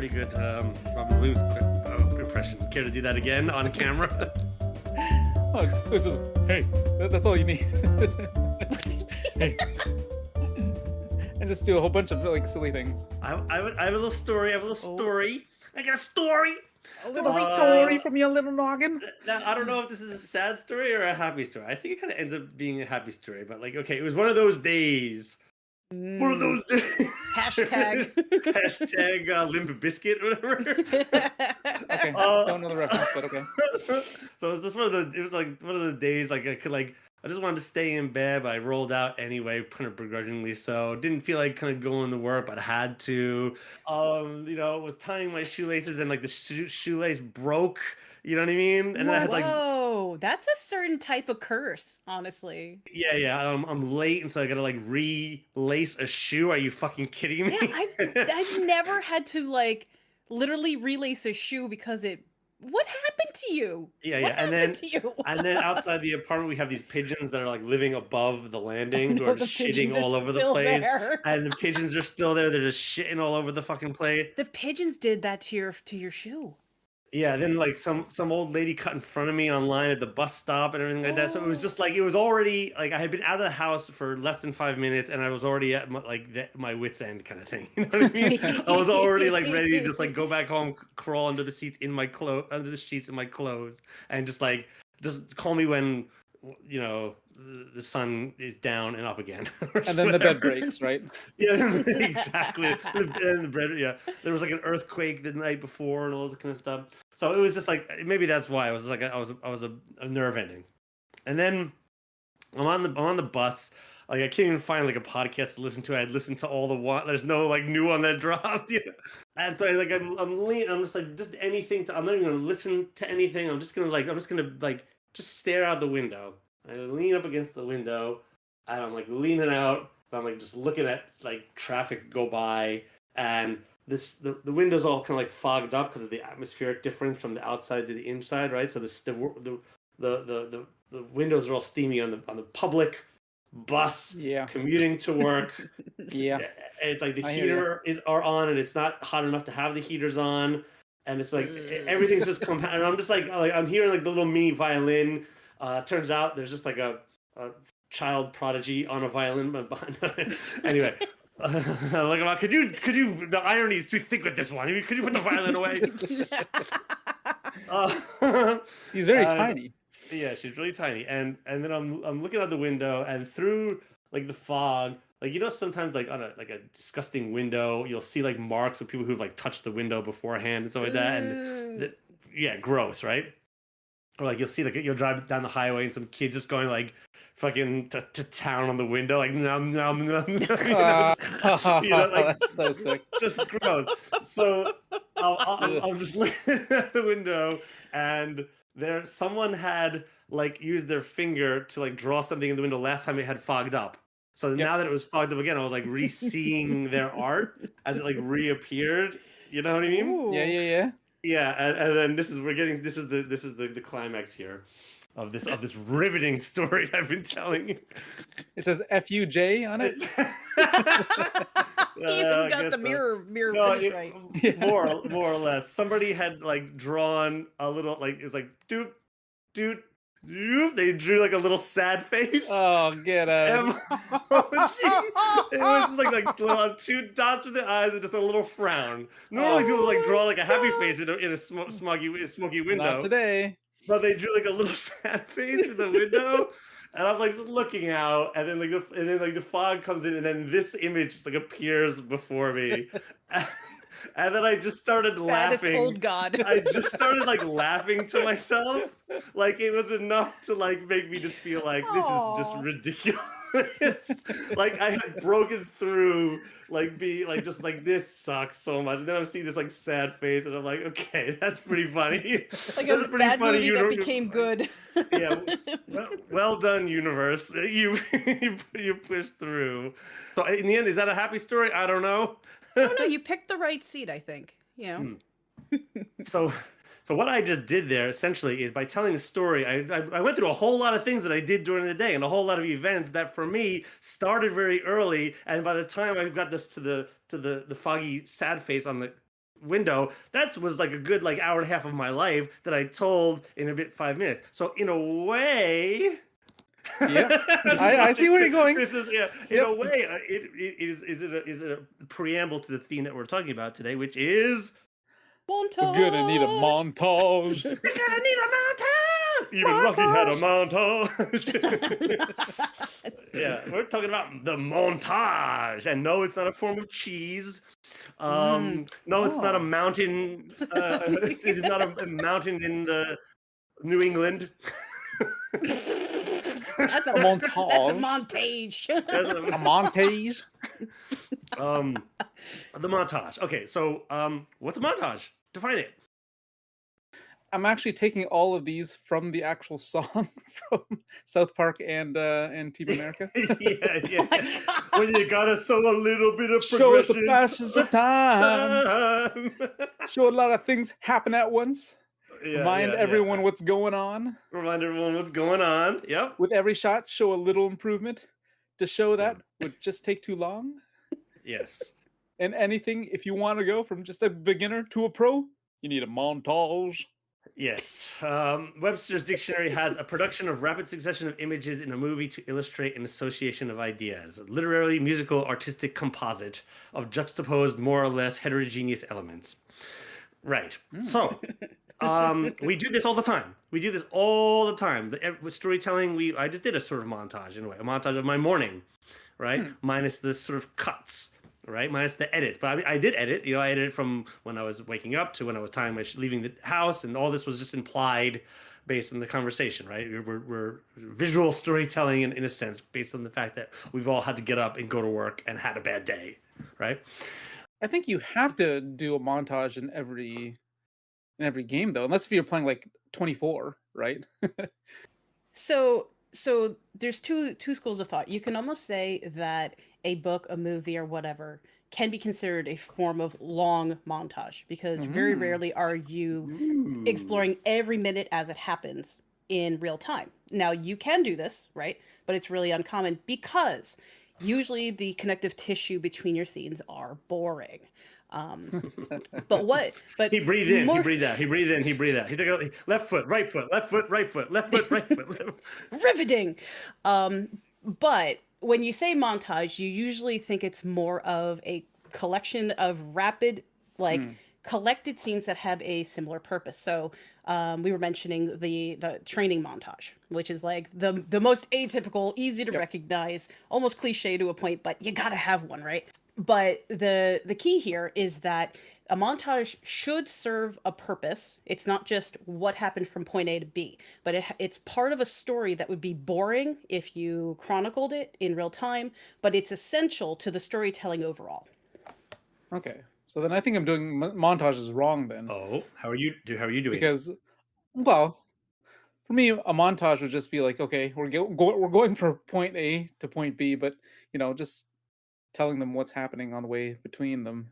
pretty good Robin Williams impression. Care to do that again on camera? Oh, it was just, hey, that's all you need. Hey. And just do a whole bunch of like silly things. I have a little story. I got a story. A little story from your little noggin. Now, I don't know if this is a sad story or a happy story. I think it kind of ends up being a happy story. But like, okay, it was one of those days. One of those days. Hashtag. Hashtag Limp Biscuit or whatever. Okay, don't know the reference, but okay. So it was just one of those days like I just wanted to stay in bed, but I rolled out anyway, kind of begrudgingly so. Didn't feel like kind of going to work, but I had to. Was tying my shoelaces and like the shoelace broke. You know what I mean? And then I had like, whoa, that's a certain type of curse, honestly. yeah. I'm late, and so I gotta like relace a shoe. Are you fucking kidding me? Yeah, I've never had to like literally relace a shoe because it. What happened to you? Yeah, what and happened to you? and then outside the apartment we have these pigeons that are like living above the landing who are just shitting all over the place. There. And the pigeons are still there. They're just shitting all over the fucking place. The pigeons did that to your shoe. Yeah, then like some old lady cut in front of me online at the bus stop and everything like that. So it was just like it was already like I had been out of the house for less than 5 minutes and I was already at my wit's end kind of thing. You know what I mean? I was already like ready to just like go back home, crawl under the sheets in my clothes, and just call me when the sun is down and up again. And then the bed breaks, right? Yeah, exactly. And the bread, yeah. There was like an earthquake the night before and all this kind of stuff. So it was just like maybe that's why I was like I was a nerve ending. And then I'm on the bus. Like I can't even find like a podcast to listen to. I had listened to all the one. There's no like new one that dropped. You know? And so like I'm leaning. I'm just like just anything. I'm not even gonna listen to anything. I'm just gonna just stare out the window. I lean up against the window, and I'm like leaning out. But I'm like just looking at like traffic go by, and the windows all kind of like fogged up because of the atmospheric difference from the outside to the inside, right? So the windows are all steamy on the public bus commuting to work. Yeah, and it's like the heater are on, and it's not hot enough to have the heaters on, and it's like everything's just compound. And I'm just like I'm hearing like the little mini violin. Turns out there's just like a child prodigy on a violin behind it. Anyway, like, could you? The irony is too thick with this one. Could you put the violin away? He's very tiny. Yeah, she's really tiny. And then I'm looking out the window, and through like the fog, like sometimes like on a disgusting window, you'll see like marks of people who've like touched the window beforehand and stuff like that. And gross, right? Or like you'll drive down the highway and some kids just going like fucking to town on the window, like nom. That's so sick. Just gross. So I'll just look at the window, and someone had like used their finger to like draw something in the window last time it had fogged up. So now that it was fogged up again, I was like re-seeing their art as it like reappeared. You know what I mean? Ooh. Yeah. Yeah, and then this is the climax here of this riveting story I've been telling you. It says FUJ on it. He even got the mirror finish right. More or less. Somebody had like drawn a little like it was like doot. They drew like a little sad face. Oh, get out! It was just like two dots with the eyes and just a little frown. Normally people like draw like a happy face in a smoky window. Not today. But they drew like a little sad face in the window, and I'm like just looking out, and then the fog comes in, and then this image just like appears before me. And then I just started laughing. Old God. I just started like laughing to myself. Like it was enough to like make me just feel like this is just ridiculous. Like I had broken through, like just like this sucks so much. And then I'm seeing this like sad face, and I'm like, okay, that's pretty funny. Like a bad movie that became good. Yeah, well done, universe. You pushed through. So in the end, is that a happy story? I don't know. No, you picked the right seat, I think. So what I just did there essentially is by telling a story, I went through a whole lot of things that I did during the day and a whole lot of events that for me started very early, and by the time I got this to the foggy sad face on the window, that was like a good like hour and a half of my life that I told in a bit 5 minutes. So in a way, Yep. I see where you're going. This is in Yep. a way, is it a preamble to the theme that we're talking about today, which is Montage. We're gonna need a montage. we're gonna need a montage. Even Rocky had a montage. Yeah, we're talking about the montage, and no, it's not a form of cheese. No, it's not a Oh. mountain. It is not a mountain in New England. That's a montage. That's a montage. A montage. The montage. Okay, so what's a montage? Define it. I'm actually taking all of these from the actual song from South Park and Team America. Yeah. my God. When you gotta show a little bit of Show us the progression. passage of time. Show a lot of things happen at once. Remind everyone what's going on. Remind everyone what's going on. Yep. With every shot, show a little improvement. To show that would just take too long. Yes. And anything, if you want to go from just a beginner to a pro, you need a montage. Yes. Webster's dictionary has a production of rapid succession of images in a movie to illustrate an association of ideas. A literary, musical, artistic composite of juxtaposed, more or less heterogeneous elements. Right. So, we do this all the time. We do this all the time. With storytelling, I just did a sort of montage in a way, a montage of my morning, right? Minus the sort of cuts, right? Minus the edits. But I did edit. I edited from when I was waking up to when I was leaving the house, and all this was just implied based on the conversation, right? We're visual storytelling in a sense, based on the fact that we've all had to get up and go to work and had a bad day, right? I think you have to do a montage in every game though, unless if you're playing like 24, right? So there's two schools of thought. You can almost say that a book, a movie, or whatever can be considered a form of long montage because very rarely are you exploring every minute as it happens in real time. Now you can do this, right? But it's really uncommon because usually the connective tissue between your scenes are boring. But he breathed in, he breathed out, he breathed in, he breathed out. He took a left foot, right foot, left foot, right foot, left foot, right foot. Riveting. But when you say montage, you usually think it's more of a collection of rapid, collected scenes that have a similar purpose. So we were mentioning the training montage, which is like the most atypical, easy to recognize, almost cliche to a point, but you gotta have one, right? But the key here is that a montage should serve a purpose. It's not just what happened from point A to B, but it's part of a story that would be boring if you chronicled it in real time, but it's essential to the storytelling overall. Okay. So then I think I'm doing montages wrong then. Oh, how are you doing? Because, well, for me, a montage would just be like, okay, we're going from point A to point B, but just telling them what's happening on the way between them.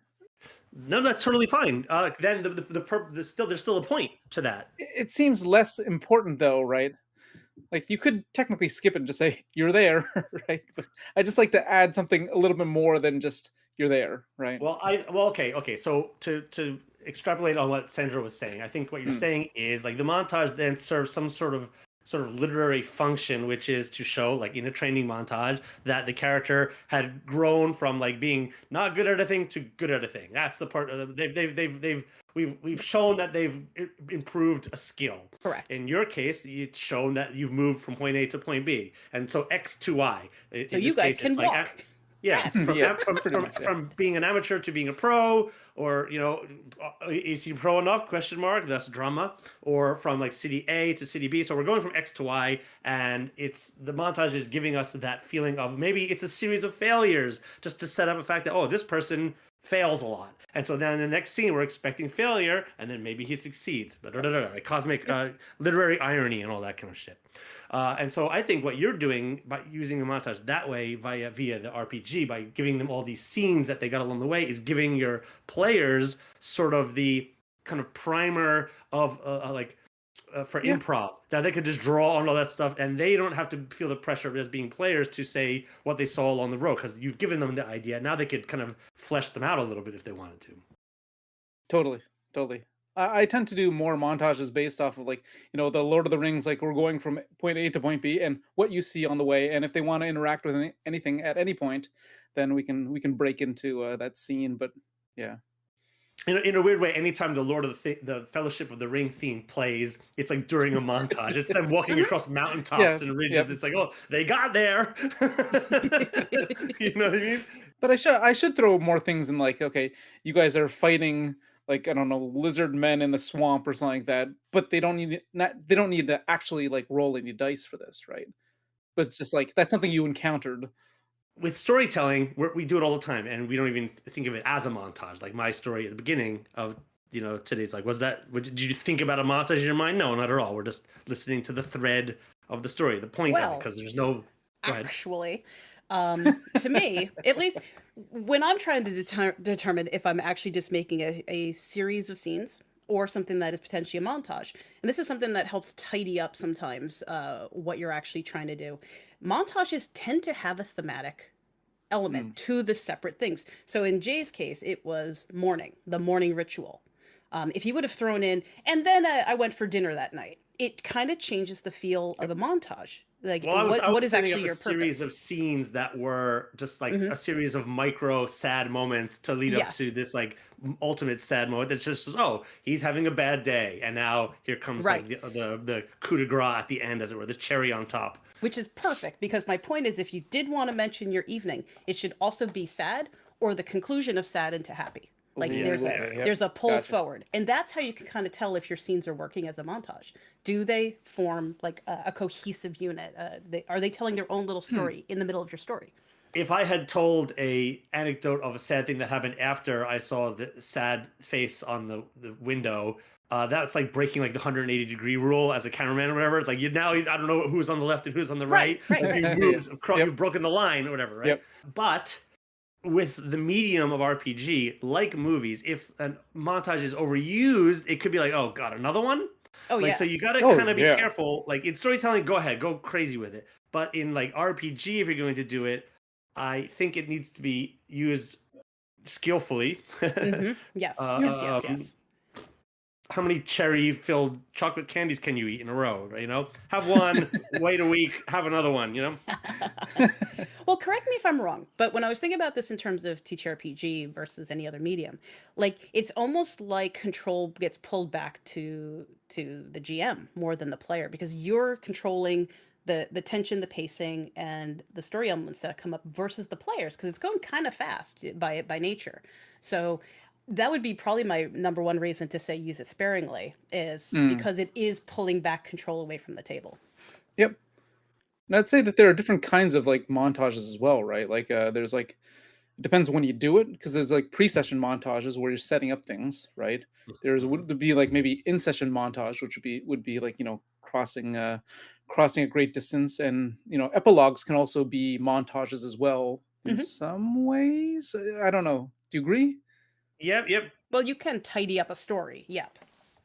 No, that's totally fine. Then there's still a point to that. It seems less important though, right? Like you could technically skip it and just say you're there, right? But I just like to add something a little bit more than just you're there, right? Well, okay. So to extrapolate on what Sandra was saying, I think what you're saying is like the montage then serves some sort of literary function, which is to show, like in a training montage, that the character had grown from like being not good at a thing to good at a thing. That's the part of we've shown that they've improved a skill. Correct. In your case, it's shown that you've moved from point A to point B, and so X to Y. So you guys can walk. From being an amateur to being a pro, or is he pro enough? Question mark. That's drama. Or from like city A to city B. So we're going from X to Y, and the montage is giving us that feeling of maybe it's a series of failures, just to set up a fact that this person fails a lot, and so then in the next scene we're expecting failure, and then maybe he succeeds. Cosmic literary irony and all that kind of shit. And so I think what you're doing by using a montage that way via the RPG, by giving them all these scenes that they got along the way, is giving your players sort of the kind of primer of for improv, that they could just draw on all that stuff, and they don't have to feel the pressure of as being players to say what they saw along the road, because you've given them the idea. Now they could kind of flesh them out a little bit if they wanted to. Totally, totally. I tend to do more montages based off of like, the Lord of the Rings, like we're going from point A to point B and what you see on the way. And if they want to interact with anything at any point, then we can break into that scene. But yeah. In a weird way, anytime the the Fellowship of the Ring theme plays, it's like during a montage. It's them walking Mhm. across Yeah. mountaintops and ridges. Yep. It's like, oh, they got there. You know what I mean? But I should throw more things in, like, okay, you guys are fighting, like, I don't know, lizard men in a swamp or something like that, but they don't need to actually like roll any dice for this, right? But it's just like that's something you encountered. With storytelling, we do it all the time, and we don't even think of it as a montage. Like my story at the beginning of today's, like, did you think about a montage in your mind? No, not at all. We're just listening to the thread of the story, the point of it, Well, because there's no. Go ahead. actually, to me, at least when I'm trying to determine if I'm actually just making a series of scenes or something that is potentially a montage, and this is something that helps tidy up sometimes what you're actually trying to do. Montages tend to have a thematic element Mm. to the separate things. So in Jay's case, it was the morning ritual. If you would have thrown in, and then I went for dinner that night, it kind of changes the feel of the montage. Like, Well, I what was is setting actually up a your series purpose? of scenes that were just like Hmm. a series of micro sad moments to lead up to Yes, this like ultimate sad moment. That's just, oh, he's having a bad day, and now here comes right. like the coup de grace at the end, as it were, the cherry on top. Which is perfect because my point is, if you did want to mention your evening, it should also be sad or the conclusion of sad into happy. Like Ooh, there's a okay, yep. there's a pull Gotcha. forward, and that's how you can kind of tell if your scenes are working as a montage. Do they form like a cohesive unit? Are they telling their own little Hmm. story in the middle of your story? If I had told a anecdote of a sad thing that happened after I saw the sad face on the window, that's like breaking like the 180-degree rule as a cameraman or whatever. It's like I don't know who's on the left and who's on the right. Right. Like you've Yeah. moved, Yep. you've broken the line or whatever, right? Yep. But with the medium of RPG, like movies, if a montage is overused, it could be like, oh god, another one. Oh Like, so yeah. you got to Oh kind of be yeah. careful. Like in storytelling, go ahead, go crazy with it. But in like RPG, if you're going to do it, I think it needs to be used skillfully. Mm-hmm. Yes. Yes. Yes. Um, Yes. how many cherry-filled chocolate candies can you eat in a row? You know, have one, wait a week, have another one. You know. Well, correct me if I'm wrong, but when I was thinking about this in terms of ttrpg versus any other medium, like it's almost like control gets pulled back to the GM more than the player because you're controlling the tension, the pacing, and the story elements that come up versus the players because it's going kind of fast by nature. So that would be probably my number one reason to say use it sparingly is Mm. because it is pulling back control away from the table. Yep. And I'd say that there are different kinds of like montages as well, right? Like there's like it depends when you do it because there's like pre-session montages where you're setting up things, right? There's Mhm. would be like maybe in-session montage, which would be like crossing a great distance, and epilogues can also be montages as well in Hmm. some ways. I don't know. Do you agree? Yep, yep. Well, you can tidy up a story. Yep.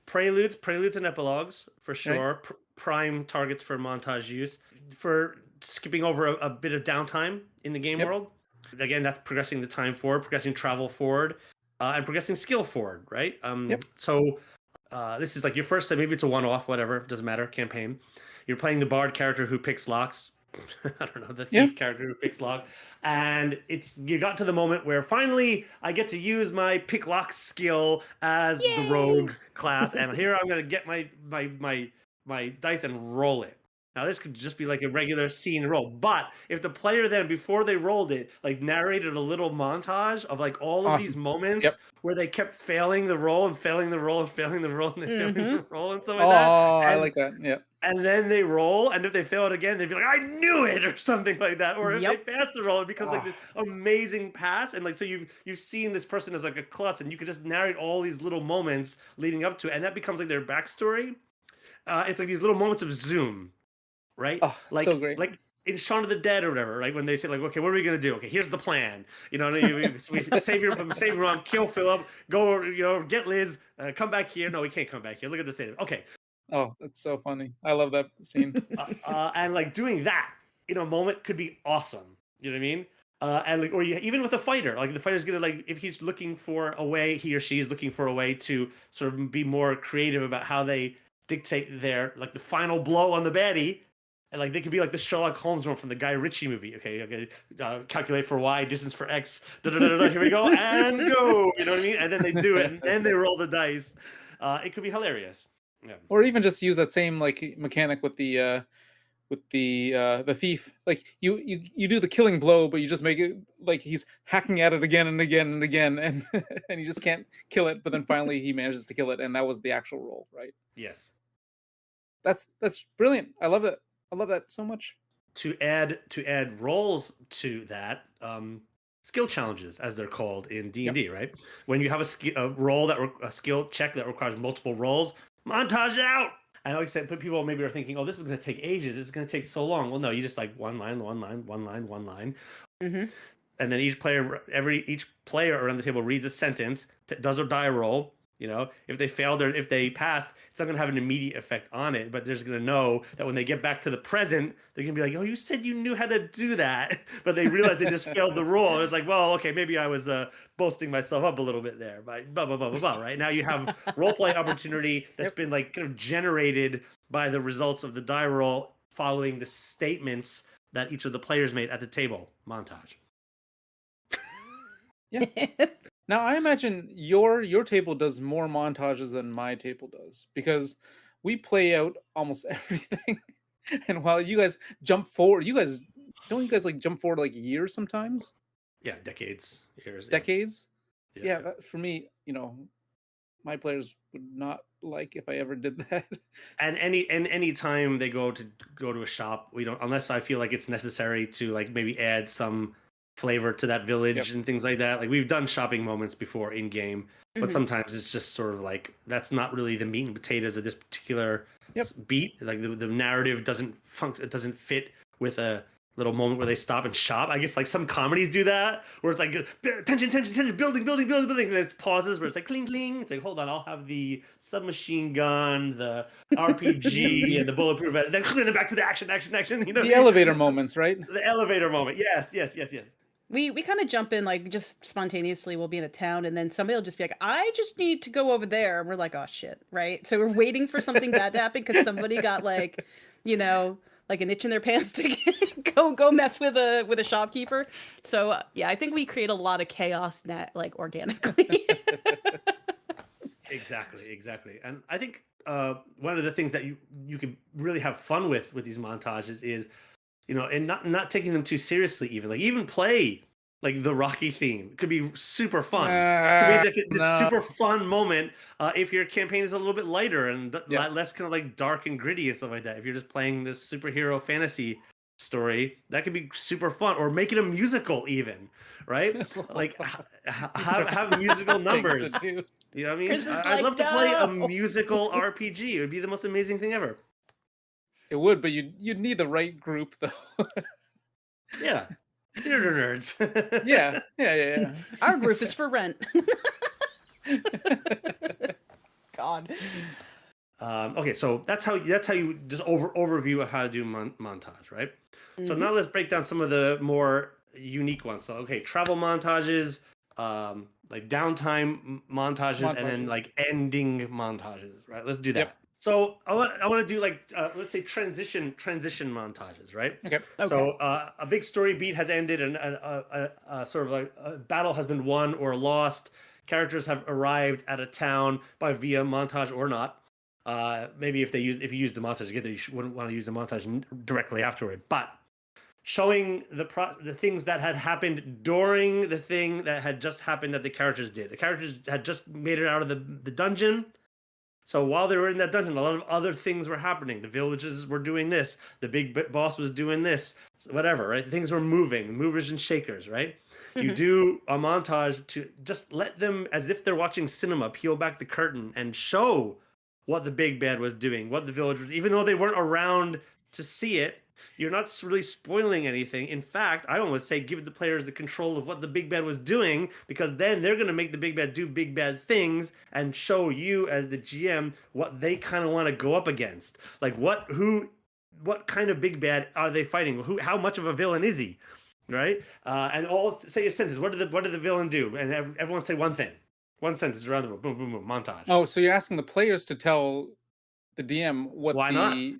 Preludes, and epilogues for Right. sure. Prime targets for montage use. For skipping over a bit of downtime in the game Yep. world, again, that's progressing the time forward, progressing travel forward, and progressing skill forward, right? Yep. So this is like your first, maybe it's a one-off, whatever, doesn't matter, campaign. You're playing the bard character who picks locks. I don't know, the Yeah. thief character who picks lock. And you got to the moment where finally I get to use my pick lock skill as the Yay! rogue class, and here I'm gonna get my dice and roll it. Now this could just be like a regular scene roll, but if the player then before they rolled it, like narrated a little montage of like all of these Awesome. moments Yep. where they kept failing the roll and failing the roll and failing the roll and they failing Mm-hmm. the roll and stuff like that, Oh, I and like that. Yep. then they roll, and if they fail it again, they'd be like, "I knew it," or something like that. Or if they Yep. pass the roll, it becomes like Ah, this amazing pass, and like so you've seen this person as like a klutz, and you can just narrate all these little moments leading up to it, and that becomes like their backstory. It's like these little moments of Zoom, right? oh, it's so great. Like in Shaun of the Dead or whatever, right? When they say like, "Okay, what are we gonna do? Okay, here's the plan." You know, we save your mom, kill Philip, go, get Liz, come back here. No, we can't come back here. Look at the state of it. Okay, Oh, that's so funny. I love that scene. and like doing that in a moment could be awesome. You know what I mean? And like, or even with a fighter, like the fighter's gonna like if he's looking for a way, he or she is looking for a way to sort of be more creative about how they dictate their like the final blow on the baddie, and like they could be like the Sherlock Holmes one from the Guy Ritchie movie. Okay, calculate for y, distance for x. Here we go and go. You know what I mean? And then they do it, and then they roll the dice. It could be hilarious. Yeah. Or even just use that same like mechanic with the thief. Like you do the killing blow, but you just make it like he's hacking at it again and again and again, and and he just can't kill it. But then finally he manages to kill it, and that was the actual roll, right? Yes. That's brilliant. I love that. I love that so much. To add roles to that, skill challenges as they're called in D&D, right? When you have a roll a skill check that requires multiple rolls, montage it out. I always say, but people maybe are thinking, oh, this is going to take ages. This is going to take so long. Well, no, you just like one line. Mm-hmm. And then each player around the table reads a sentence, does a die roll. You know, if they failed or if they passed, it's not going to have an immediate effect on it. But they're just going to know that when they get back to the present, they're going to be like, oh, you said you knew how to do that. But they realized they just failed the roll. It's like, well, okay, maybe I was boasting myself up a little bit there. But blah, blah, blah, blah, blah, right? Now you have role play opportunity that's been like kind of generated by the results of the die roll following the statements that each of the players made at the table. Montage. Yeah. Now I imagine your table does more montages than my table does because we play out almost everything. And while you guys jump forward, don't you guys like jump forward like years sometimes? Yeah, decades, years. Decades? Yeah. That, for me, my players would not like if I ever did that. And any time they go to a shop, we don't, unless I feel like it's necessary to like maybe add some flavor to that village and things like that. Like we've done shopping moments before in game, but sometimes it's just sort of like that's not really the meat and potatoes of this particular beat. Like the narrative doesn't fit with a little moment where they stop and shop. I guess like some comedies do that, where it's like tension, building, and it's pauses where it's like cling, cling. It's like, hold on, I'll have the submachine gun, the RPG, and the bulletproof vest. Then back to the action. You know, the elevator moments, right? The elevator moment. Yes. We kind of jump in like just spontaneously. We'll be in a town, and then somebody will just be like, "I just need to go over there." And we're like, "Oh shit!" Right? So we're waiting for something bad to happen because somebody got like, like an itch in their pants to go mess with a shopkeeper. So yeah, I think we create a lot of chaos like organically. Exactly. And I think one of the things that you can really have fun with these montages is, and not taking them too seriously. Even play like the Rocky theme. It could be super fun. It could be this super fun moment if your campaign is a little bit lighter and less kind of like dark and gritty and stuff like that. If you're just playing this superhero fantasy story, that could be super fun. Or make it a musical even, right? Like have musical numbers. You know what I mean? I'd love to play a musical RPG. It would be the most amazing thing ever. It would, but you'd need the right group though. Yeah. Theater nerds. Yeah. Our group is for rent. God. Okay, so that's how you just overview of how to do montage, right? So now let's break down some of the more unique ones. So okay, travel montages, like downtime montages, and then like ending montages, right? Let's do that. Yep. So I want to do like let's say transition montages, right? Okay. So a big story beat has ended, and a sort of like a battle has been won or lost. Characters have arrived at a town via montage or not. Maybe if you use the montage together, you wouldn't want to use the montage directly afterward. But showing the things that had happened during the thing that had just happened that the characters did. The characters had just made it out of the dungeon. So while they were in that dungeon, a lot of other things were happening. The villages were doing this. The big boss was doing this. Whatever, right? Things were moving, movers and shakers, right? You do a montage to just let them, as if they're watching cinema, peel back the curtain and show what the big bad was doing, what the village was, even though they weren't around to see it. You're not really spoiling anything. In fact, I almost say give the players the control of what the big bad was doing, because then they're going to make the big bad do big bad things and show you as the GM what they kind of want to go up against. Like what kind of big bad are they fighting? How much of a villain is he? right? And all say a sentence. What did the villain do? And everyone say one thing, one sentence around the room. Boom, boom, boom. Montage. Oh, so you're asking the players to tell the DM what Why not? the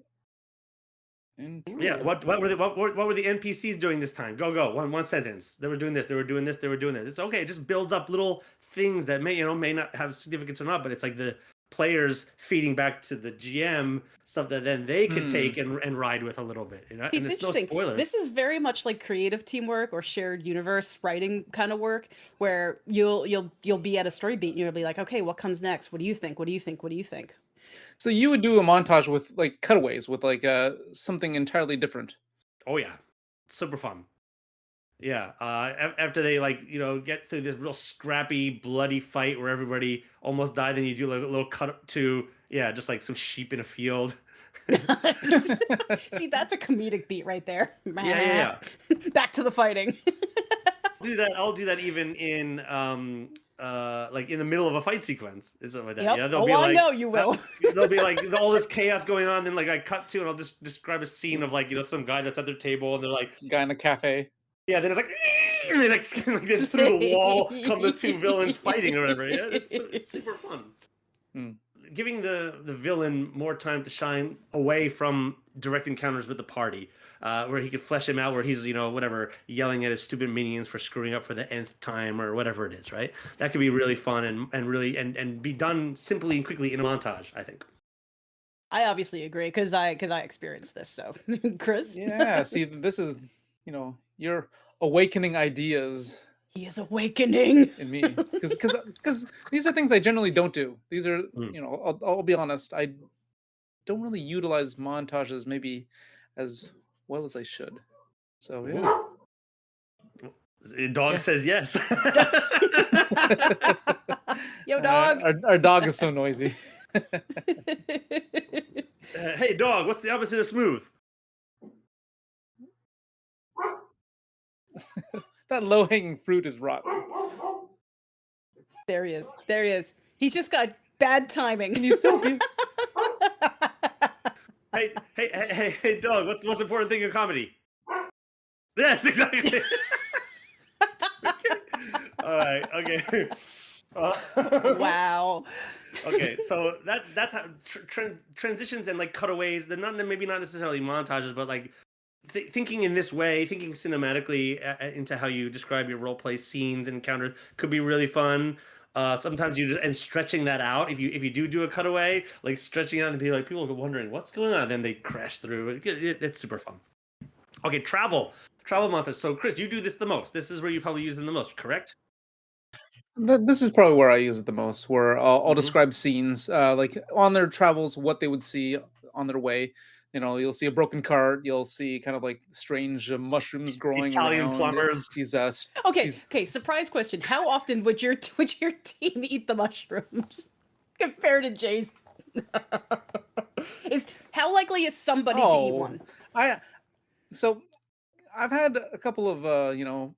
Yeah. What were the NPCs doing this time? Go. One sentence. They were doing this. They were doing this. They were doing this. It's okay. It just builds up little things that may not have significance or not, but it's like the players feeding back to the GM stuff that then they could take and ride with a little bit. You know? It's And it's no interesting. spoilers. This is very much like creative teamwork or shared universe writing kind of work, where you'll be at a story beat and you'll be like, okay, what comes next? What do you think? What do you think? What do you think? So you would do a montage with like cutaways with like something entirely different. Oh yeah, super fun. Yeah, after they get through this real scrappy, bloody fight where everybody almost died, then you do like a little cut to just like some sheep in a field. See, that's a comedic beat right there. Yeah. Back to the fighting. I'll do that even in like in the middle of a fight sequence and stuff like that. Yep. Yeah, they'll be I like, know you will. There'll be like all this chaos going on, then like I cut to and I'll just describe a scene of like some guy that's at their table and they're like guy in a cafe. Yeah, then it's like and they like through the wall come the two villains fighting or whatever. Yeah, it's super fun. Giving the villain more time to shine away from direct encounters with the party, where he could flesh him out, where he's whatever yelling at his stupid minions for screwing up for the nth time or whatever it is, right? That could be really fun and really and be done simply and quickly in a montage, I think. I obviously agree because I experienced this. So, Chris, yeah, see, this is you're awakening ideas. He is awakening in me because these are things I generally don't do. These are I'll be honest, I don't really utilize montages maybe as well as I should. So yeah. Dog says yes. Yo, dog. Our dog is so noisy. Hey, dog, what's the opposite of smooth? That low-hanging fruit is rotten. There he is. He's just got bad timing. Can you still hear? Hey, dog, what's the most important thing in comedy? Yes, exactly. All right, okay. Wow. Okay, so that's how transitions and like cutaways, they're maybe not necessarily montages, but like thinking in this way, thinking cinematically into how you describe your role play scenes and encounters could be really fun. Sometimes and stretching that out. If you do a cutaway, like stretching out and people are wondering what's going on, and then they crash through. It's super fun. Okay, travel montage. So Chris, you do this the most. This is where you probably use them the most, correct? This is probably where I use it the most. Where I'll describe scenes, like on their travels, what they would see on their way. You'll see a broken cart. You'll see kind of like strange mushrooms growing Italian around. plumbers. Okay. Surprise question: how often would your team eat the mushrooms compared to Jay's? How likely is somebody to eat one? I've had a couple of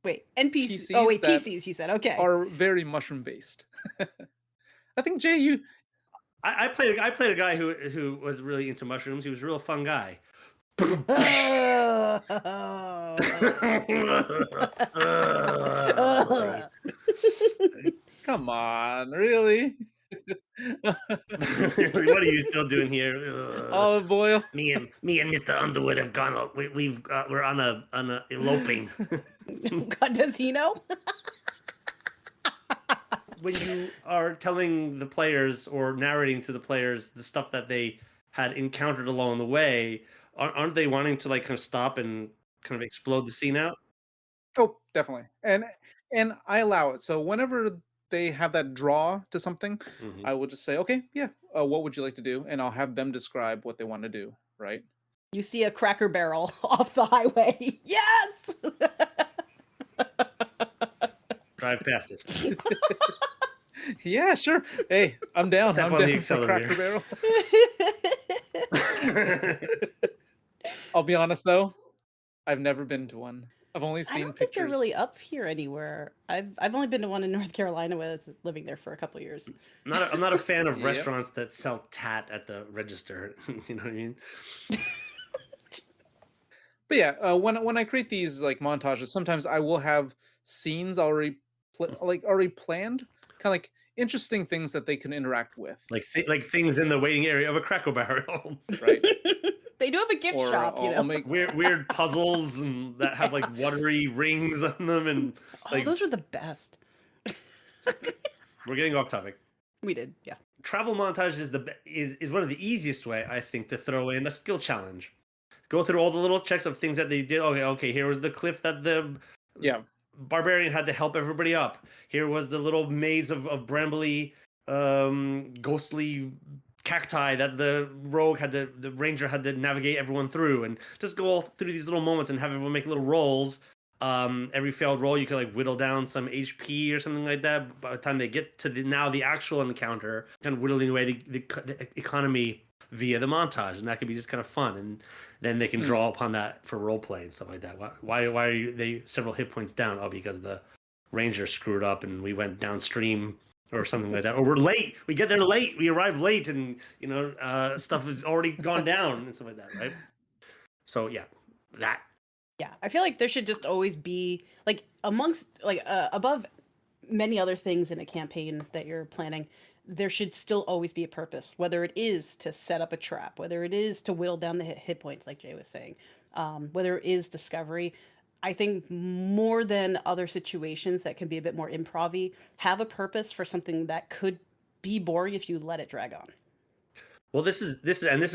Wait, NPCs. PCs. You said okay. Are very mushroom based. I think Jay, you. I played a guy who was really into mushrooms. He was a real fun guy. Come on, really? What are you still doing here? Olive oil. Me and Mr. Underwood have gone. We're on a eloping. God, does he know? When you are telling the players or narrating to the players the stuff that they had encountered along the way, aren't they wanting to like kind of stop and kind of explode the scene out? Oh, definitely. And I allow it. So whenever they have that draw to something, I will just say, okay, yeah, what would you like to do? And I'll have them describe what they want to do, right? You see a Cracker Barrel off the highway. Yes! Drive past it. Yeah, sure. Hey, I'm down. Step I'm on down the accelerator. for Cracker Barrel. I'll be honest though, I've never been to one. I've only seen I don't pictures. think they're really up here anywhere. I've only been to one in North Carolina when I was living there for a couple of years. I'm not a fan of restaurants that sell tat at the register. You know what I mean? But yeah, when I create these like montages, sometimes I will have scenes already already planned, kind of like interesting things that they can interact with, Like things in the waiting area of a Cracker Barrel. right? They do have a gift Or shop, you I'll know. make Weird puzzles and that have like watery rings on them, and Oh, like those are the best. we're getting off topic. We did, yeah. Travel montage is one of the easiest way, I think, to throw in a skill challenge. Go through all the little checks of things that they did. Okay, here was the cliff that the yeah. barbarian had to help everybody up. Here was the little maze of brambly, ghostly cacti that the ranger had to navigate everyone through, and just go all through these little moments and have everyone make little rolls. Every failed roll, you could like whittle down some HP or something like that. By the time they get to the actual encounter, kind of whittling away the economy via the montage, and that could be just kind of fun. And then they can draw upon that for role play and stuff like that. Why are they several hit points down? Oh, because the ranger screwed up and we went downstream or something like that. Or we're late. We get there late. We arrive late, and stuff has already gone down and stuff like that, right? So yeah, that. Yeah, I feel like there should just always be like amongst like above many other things in a campaign that you're planning, there should still always be a purpose, whether it is to set up a trap, whether it is to whittle down the hit points, like Jay was saying, whether it is discovery. I think more than other situations that can be a bit more improv-y, have a purpose for something that could be boring if you let it drag on. Well, this is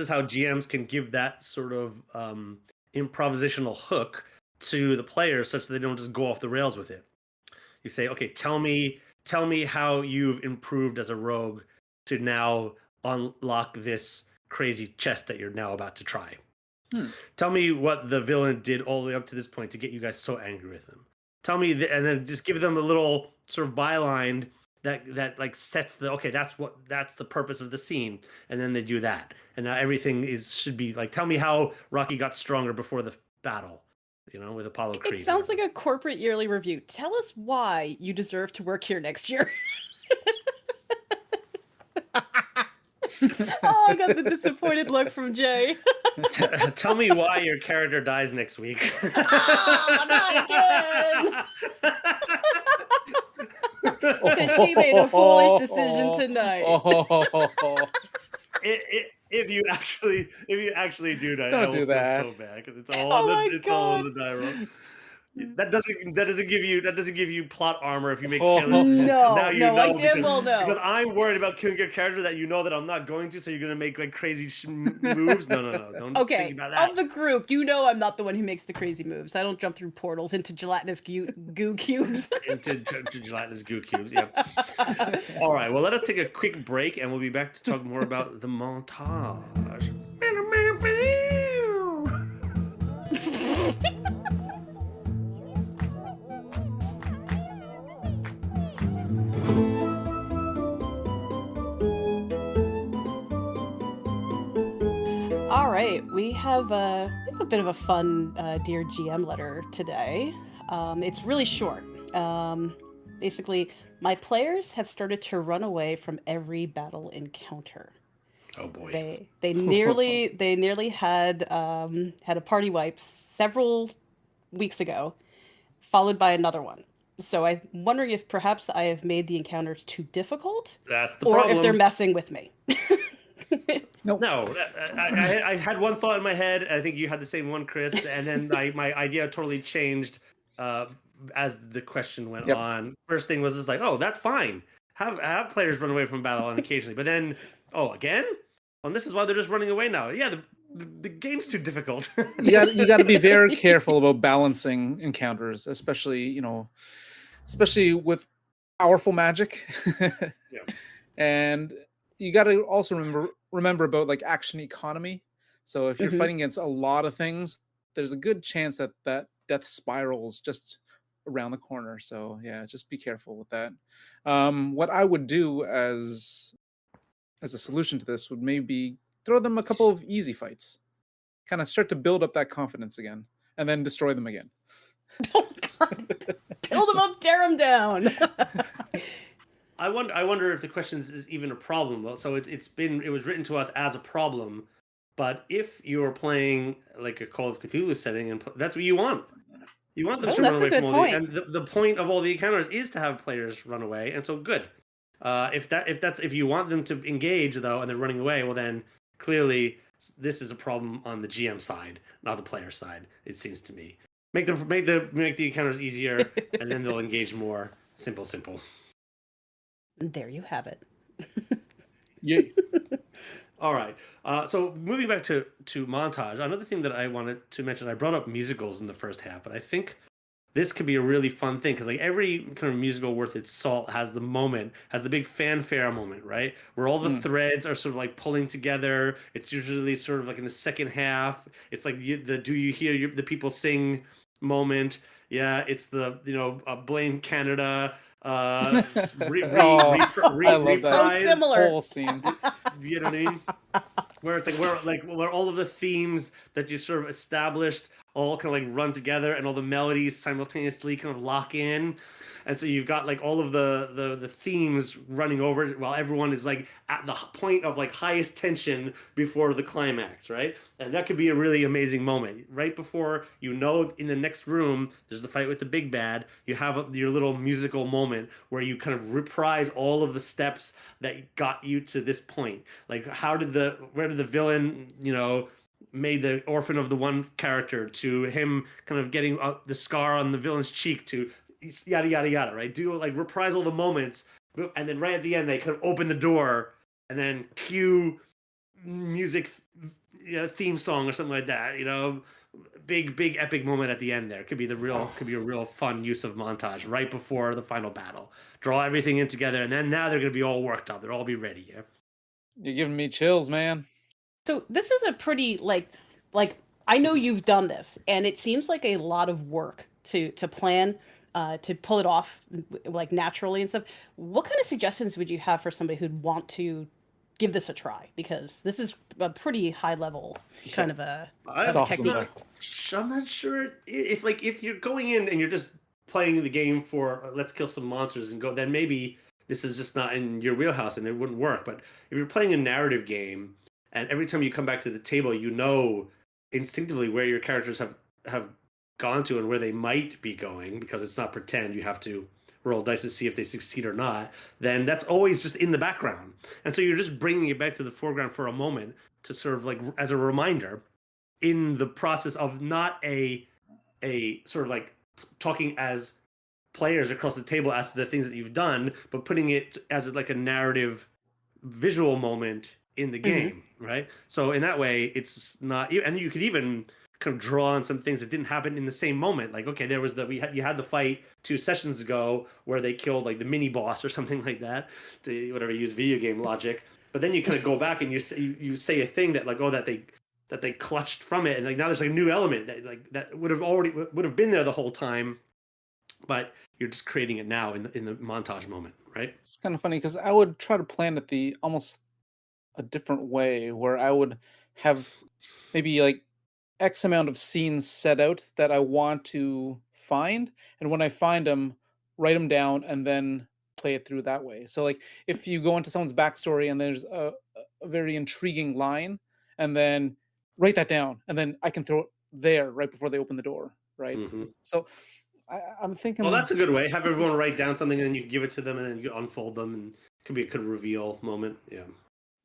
how GMs can give that sort of improvisational hook to the players, such that they don't just go off the rails with it. You say, okay, tell me how you've improved as a rogue to now unlock this crazy chest that you're now about to try. Tell me what the villain did all the way up to this point to get you guys so angry with him. Tell me, and then just give them a little sort of byline that like sets that's the purpose of the scene, and then they do that, and now everything should be like, tell me how Rocky got stronger before the battle, with Apollo Creed. It sounds like a corporate yearly review. Tell us why you deserve to work here next year. Oh, I got the disappointed look from Jay. Tell me why your character dies next week. Oh, not again! Because she made a foolish decision tonight. If you actually do that, Don't do that. Feel so bad because it's all in the dialogue. That doesn't give you plot armor if you make careless decisions. No, I damn well know. Because I'm worried about killing your character that that I'm not going to, so you're gonna make like crazy moves. No, don't think about that. Of the group, I'm not the one who makes the crazy moves. I don't jump through portals into gelatinous goo cubes. into gelatinous goo cubes. Yeah. All right. Well, let us take a quick break, and we'll be back to talk more about the montage. All right, we have a bit of a fun Dear GM letter today. It's really short. Basically, my players have started to run away from every battle encounter. Oh boy! They nearly had a party wipe several weeks ago, followed by another one. So I'm wondering if perhaps I have made the encounters too difficult. That's the problem. Or if they're messing with me. No, I had one thought in my head. I think you had the same one, Chris, and then my idea totally changed as the question went on. First thing was just like, oh, that's fine. Have players run away from battle on occasionally, but then, again? Well, this is why they're just running away now. Yeah, the game's too difficult. you got to be very careful about balancing encounters, especially with powerful magic. Yeah. And you got to also remember about like action economy. So if you're fighting against a lot of things, there's a good chance that death spirals just around the corner. So yeah, just be careful with that. What I would do as a solution to this would maybe throw them a couple of easy fights, kind of start to build up that confidence again, and then destroy them again. Oh, God. Build them up, tear them down. I wonder if the question is even a problem. So it was written to us as a problem, But if you're playing like a Call of Cthulhu setting, and that's what you want. You want them Oh, to run that's a away from good all point. and the point of all the encounters is to have players run away, and so good. If you want them to engage though, and they're running away, well then clearly this is a problem on the GM side, not the player side. It seems to me. Make the encounters easier, and then they'll engage more. Simple, simple. There you have it. Yay. All right. So moving back to montage, another thing that I wanted to mention, I brought up musicals in the first half, but I think this could be a really fun thing because like every kind of musical worth its salt has the big fanfare moment, right? Where all the threads are sort of like pulling together. It's usually sort of like in the second half. It's like the do you hear the people sing moment. Yeah, it's the blame Canada Oh, I love that So similar. whole scene. you know what I mean? Where it's where all of the themes that you sort of established all kind of like run together, and all the melodies simultaneously kind of lock in, and so you've got like all of the themes running over it while everyone is like at the point of like highest tension before the climax, right? And that could be a really amazing moment right before in the next room there's the fight with the big bad. You have your little musical moment where you kind of reprise all of the steps that got you to this point. Like where did the villain made the orphan of the one character, to him kind of getting the scar on the villain's cheek, to yada yada yada, right? Do like reprise all the moments, and then right at the end they kind of open the door and then cue music, theme song or something like that. Big epic moment at the end. There could be a real fun use of montage right before the final battle. Draw everything in together, and then now they're gonna be all worked up. They'll all be ready. Yeah. You're giving me chills, man. So this is a pretty like I know you've done this, and it seems like a lot of work to plan, to pull it off like naturally and stuff. What kind of suggestions would you have for somebody who'd want to give this a try? Because this is a pretty high level kind of a That's awesome, technique. I'm not sure if you're going in and you're just playing the game for let's kill some monsters and go, then maybe this is just not in your wheelhouse and it wouldn't work. But if you're playing a narrative game and every time you come back to the table, you know instinctively where your characters have gone to and where they might be going, because it's not pretend. You have to roll dice to see if they succeed or not. Then that's always just in the background, and so you're just bringing it back to the foreground for a moment to sort of like as a reminder in the process of not a sort of like talking as players across the table as to the things that you've done, but putting it as like a narrative visual moment in the game, right? So in that way, it's not, and you could even kind of draw on some things that didn't happen in the same moment. Like, okay, there was you had the fight 2 sessions ago where they killed like the mini boss or something like that, to whatever, use video game logic. But then you kind of go back and you say a thing that like, oh, that they clutched from it, and like now there's like a new element that would have been there the whole time, but you're just creating it now in the montage moment, right? It's kind of funny because I would try to plan it the almost a different way, where I would have maybe like X amount of scenes set out that I want to find, and when I find them, write them down, and then play it through that way. So, like, if you go into someone's backstory and there's a very intriguing line, and then write that down, and then I can throw it there right before they open the door, right? Mm-hmm. So, I'm thinking, Well, that's a good way. Have everyone write down something, and then you can give it to them, and then you unfold them, and it could be a good reveal moment. Yeah.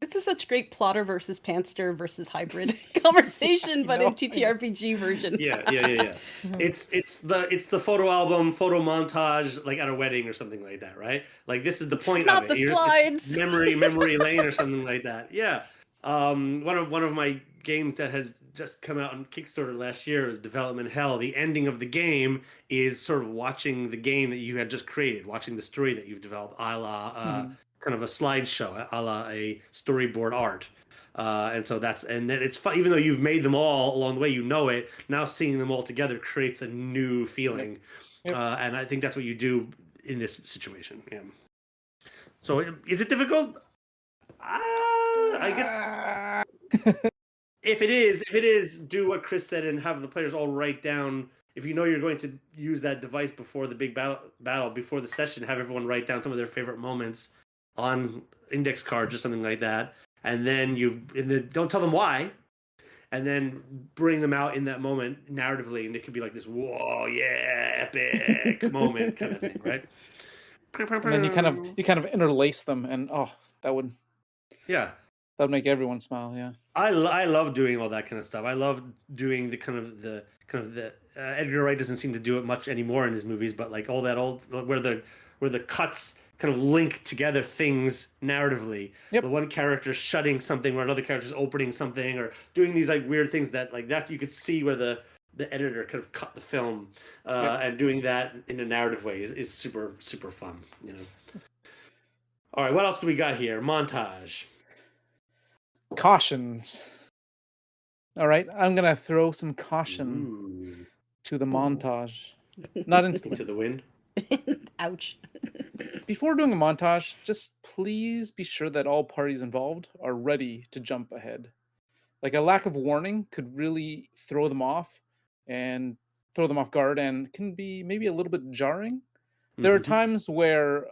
This is such great plotter versus pantster versus hybrid conversation, but in know. TTRPG version. Yeah. It's the photo album, photo montage, like at a wedding or something like that, right? Like this is the point Not of it. the It's slides. memory lane or something like that. Yeah. One of my games that has just come out on Kickstarter last year is Development Hell. The ending of the game is sort of watching the game that you had just created, watching the story that you've developed, a la kind of a slideshow, a la a storyboard art. And so then it's fun, even though you've made them all along the way, it. Now seeing them all together creates a new feeling, Yep. and I think that's what you do in this situation. Yeah. So is it difficult? I guess if it is, do what Chris said and have the players all write down. If you know you're going to use that device before the big battle before the session, have everyone write down some of their favorite moments on index cards or something like that, and then don't tell them why. and then bring them out in that moment narratively, and it could be like this, whoa, yeah, epic moment kind of thing, right? And then you kind of interlace them, and that would Yeah. make everyone smile. Yeah. I love doing all that kind of stuff. I love doing the Edgar Wright doesn't seem to do it much anymore in his movies, but like all that old where the cuts kind of link together things narratively. Yep. The one character shutting something where another character's opening something, or doing these like weird things that like that's you could see where the editor could have cut the film, and doing that in a narrative way is super super fun. You know. All right, what else do we got here? Montage. Cautions. All right, I'm gonna throw some caution to the montage. Not into the wind. Ouch. Before doing a montage, just please be sure that all parties involved are ready to jump ahead. Like a lack of warning could really throw them off guard, and can be maybe a little bit jarring. There are times where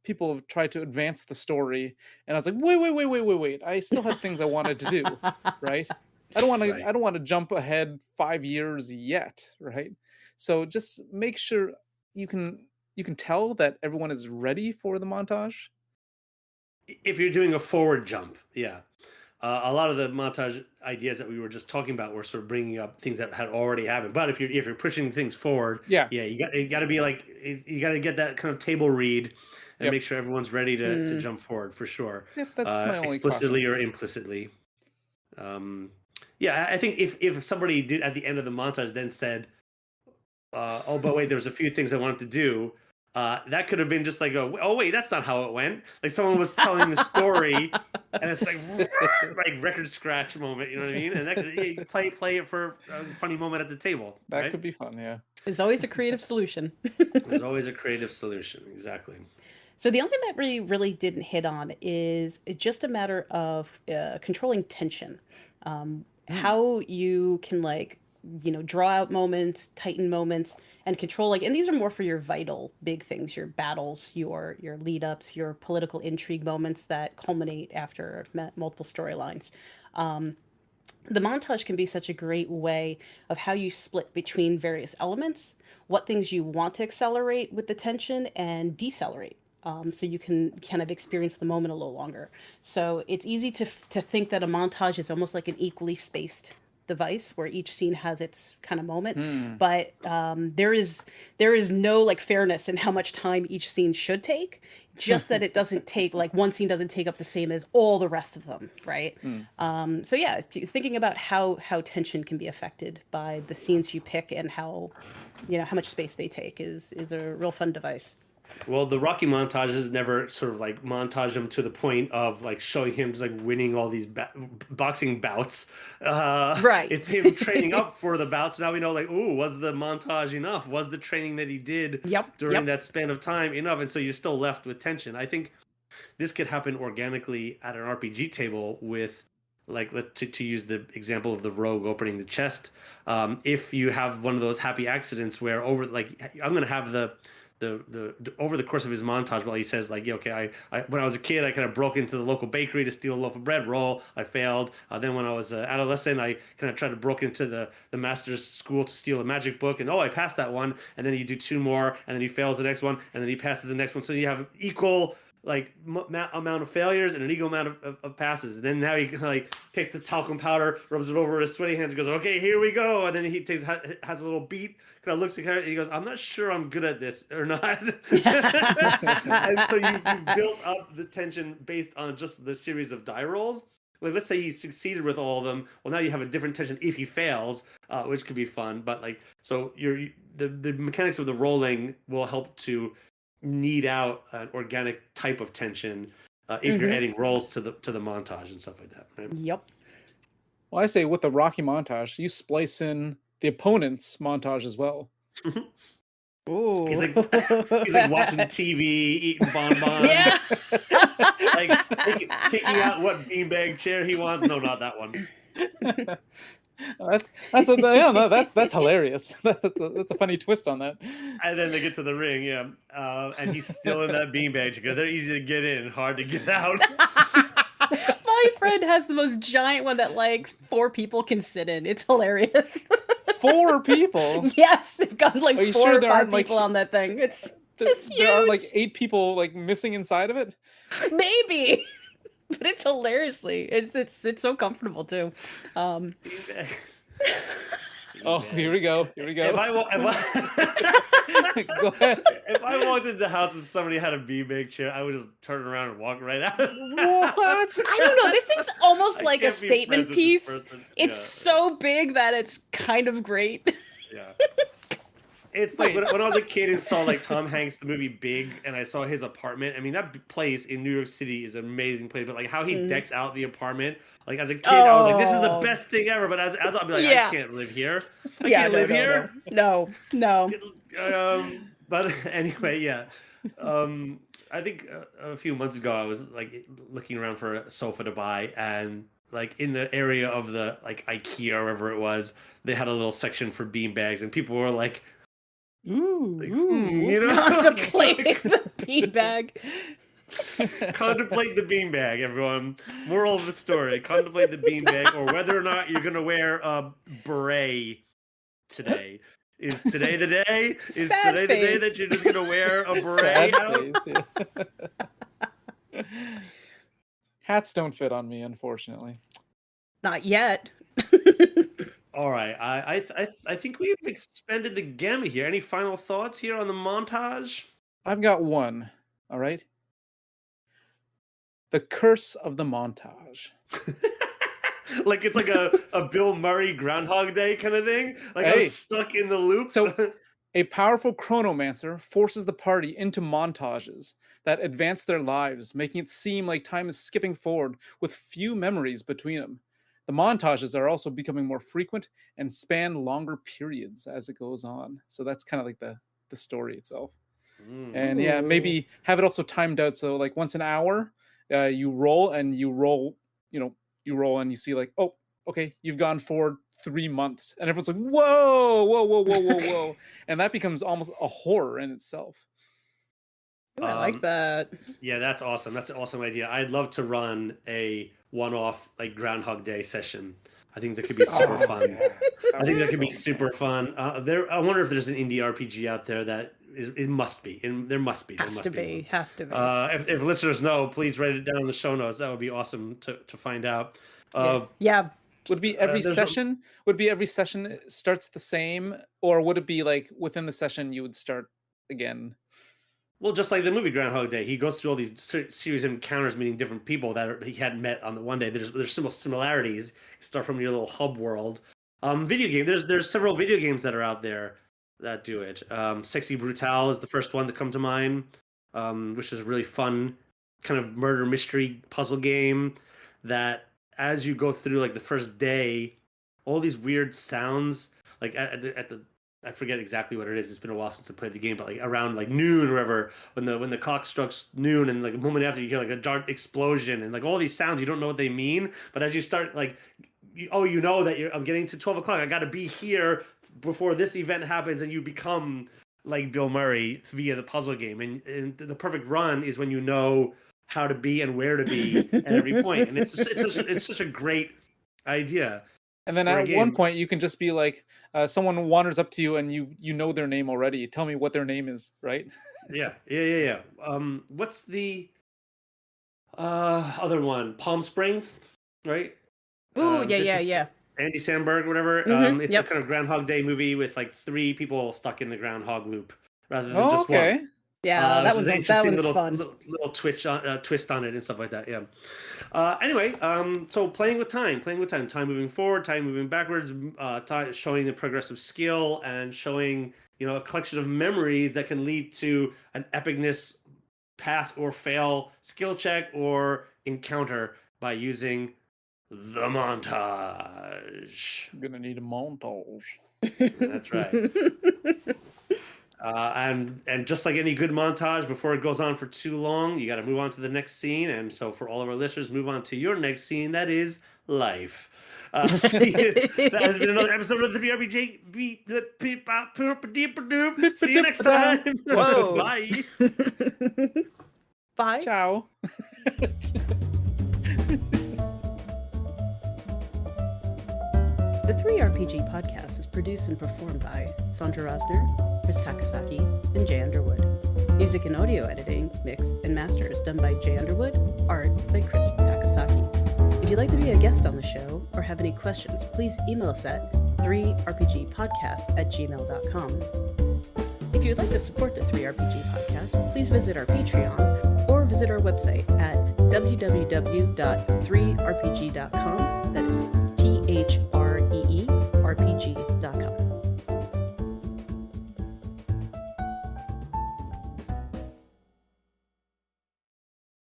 people have tried to advance the story, and I was like, wait, I still have things I wanted to do, right? I don't want to jump ahead 5 years yet, right? So just make sure you can tell that everyone is ready for the montage. If you're doing a forward jump, yeah. A lot of the montage ideas that we were just talking about were sort of bringing up things that had already happened. But if you're pushing things forward, you got to be like, you got to get that kind of table read and make sure everyone's ready to jump forward for sure. Yep, that's my only explicitly caution. or implicitly. I think if somebody did at the end of the montage then said, "Oh, but wait, there was a few things I wanted to do." That could have been just like, "Oh wait, that's not how it went." Like someone was telling the story, and it's like record scratch moment. You know what I mean? And that could, play it for a funny moment at the table. That could be fun. Yeah. There's always a creative solution. There's always a creative solution. Exactly. So the only thing that really didn't hit on is just a matter of controlling tension. How you can draw out moments, tighten moments, and control and these are more for your vital big things, your battles, your lead ups, your political intrigue moments that culminate after multiple storylines. The montage can be such a great way of how you split between various elements, what things you want to accelerate with the tension and decelerate. So you can kind of experience the moment a little longer. So it's easy to think that a montage is almost like an equally spaced device where each scene has its kind of moment, but there is no fairness in how much time each scene should take. Just that it doesn't take one scene doesn't take up the same as all the rest of them, right? So yeah, thinking about how tension can be affected by the scenes you pick and how how much space they take is a real fun device. Well, the Rocky montages never sort of montage him to the point of showing him just winning all these boxing bouts. Right. It's him training up for the bouts. Now we know was the montage enough? Was the training that he did during that span of time enough? And so you're still left with tension. I think this could happen organically at an RPG table with to use the example of the rogue opening the chest. If you have one of those happy accidents where I'm going to have the over the course of his montage, while he says I when I was a kid, I kind of broke into the local bakery to steal a loaf of bread roll. I failed. Then when I was an adolescent, I kind of tried to broke into the master's school to steal a magic book, and I passed that one. And then you do two more, and then he fails the next one, and then he passes the next one. So you have equal amount of failures and an equal amount of passes. And then now he takes the talcum powder, rubs it over his sweaty hands, and goes, "Okay, here we go." And then he has a little beat, kind of looks at her, and he goes, "I'm not sure I'm good at this or not." And so you've built up the tension based on just the series of die rolls. Let's say he succeeded with all of them. Well, now you have a different tension if he fails, which could be fun. But so the mechanics of the rolling will help to knead out an organic type of tension if you're adding rolls to the montage and stuff like that, right? Yep. Well, I say with the Rocky montage, you splice in the opponent's montage as well. Ooh. He's watching TV, eating bonbons, picking out what beanbag chair he wants. No, not that one. That's hilarious. That's a funny twist on that. And then they get to the ring, and he's still in that beanbag because they're easy to get in, hard to get out. My friend has the most giant one that like 4 people can sit in. It's hilarious. 4 people? Yes, they've got like Are you 4 sure or there 5 aren't, like, people on that thing. It's huge. There are like 8 people like missing inside of it? Maybe. But it's hilariously. It's so comfortable too. Beanbags. Oh, here we go. Here we go. If I Go ahead. if I walked into the house and somebody had a beanbag chair, I would just turn around and walk right out. What? I don't know. This thing's almost I like a can't be statement friends with this piece. person. It's Yeah, so big that it's kind of great. yeah. It's like when I was a kid and saw like Tom Hanks the movie Big, and I saw his apartment. I mean, that place in New York City is an amazing place, but like how he decks out the apartment. Like as a kid, I was like, "This is the best thing ever." But as an adult, I'd be like, Yeah. "I can't live here. I Yeah, can't no, live no, here." no. But anyway, yeah. I think a few months ago I was like looking around for a sofa to buy, and like in the area of the like IKEA or wherever it was, they had a little section for beanbags, and people were like, Ooh, like, ooh. you know, Contemplating the beanbag. contemplate the beanbag, everyone. Moral of the story: contemplate the beanbag, or whether or not you're gonna wear a beret today. Is today the day? Is Sad today the day face. that you're just gonna wear a beret Sad out? face, yeah. Hats don't fit on me, unfortunately. Not yet. All right, I think we've expended the gamut here. Any final thoughts here on the montage? I've got one. All right. The curse of the montage. Like it's like a Bill Murray Groundhog Day kind of thing. Like I Hey. was stuck in the loop. So a powerful chronomancer forces the party into montages that advance their lives, making it seem like time is skipping forward with few memories between them. The montages are also becoming more frequent and span longer periods as it goes on. So that's kind of like the story itself. And yeah, maybe have it also timed out. So like once an hour, you roll and you roll, you roll and you see like, oh, okay, you've gone forward 3 months, and everyone's like, whoa, whoa, whoa, whoa, whoa, whoa, and that becomes almost a horror in itself. Ooh, I like that. Yeah, that's awesome. That's an awesome idea. I'd love to run a one-off like Groundhog Day session. I think that could be super fun. Yeah. I think that could be super fun. I wonder if there's an indie RPG out there that it must be. There must be. Has to be. Has to be. If listeners know, please write it down in the show notes. That would be awesome to find out. Yeah. Would it be every session? Would it be every session starts the same, or would it be like within the session you would start again? Well, just like the movie Groundhog Day, he goes through all these series of encounters, meeting different people that he hadn't met on the one day. There's similarities. You start from your little hub world. Video game. There's several video games that are out there that do it. Sexy Brutale is the first one to come to mind, which is a really fun kind of murder mystery puzzle game that as you go through like the first day, all these weird sounds like at the I forget exactly what it is. It's been a while since I played the game, but like around like noon or whatever, when the clock strikes noon, and like a moment after you hear like a dark explosion and like all these sounds, you don't know what they mean. But as you start like, you know that I'm getting to 12 o'clock. I got to be here before this event happens, and you become like Bill Murray via the puzzle game. And the perfect run is when you know how to be and where to be at every point. And it's such a great idea. And then at one point you can just be like, someone wanders up to you and you know their name already. Tell me what their name is, right? Yeah. What's the other one? Palm Springs, right? Ooh, yeah. Andy Samberg, whatever. Mhm, It's yep. a kind of Groundhog Day movie with like 3 people stuck in the groundhog loop rather than just one. Yeah, that was an interesting fun. little twist on it and stuff like that. Yeah. Anyway, so playing with time moving forward, time moving backwards, showing the progressive skill and showing a collection of memories that can lead to an epicness pass or fail skill check or encounter by using the montage. I'm gonna need a montage. That's right. And just like any good montage, before it goes on for too long, you got to move on to the next scene. And so, for all of our listeners, move on to your next scene. That is life. That has been another episode of the ttrpg. See you next time. Whoa. Bye. Bye. Ciao. 3RPG Podcast is produced and performed by Sandra Rosner, Chris Takasaki, and Jay Underwood. Music and audio editing, mix, and masters done by Jay Underwood, art by Chris Takasaki. If you'd like to be a guest on the show or have any questions, please email us at 3rpgpodcast@gmail.com. If you'd like to support the 3RPG Podcast, please visit our Patreon or visit our website at www.3rpg.com. That is THREERPG.com.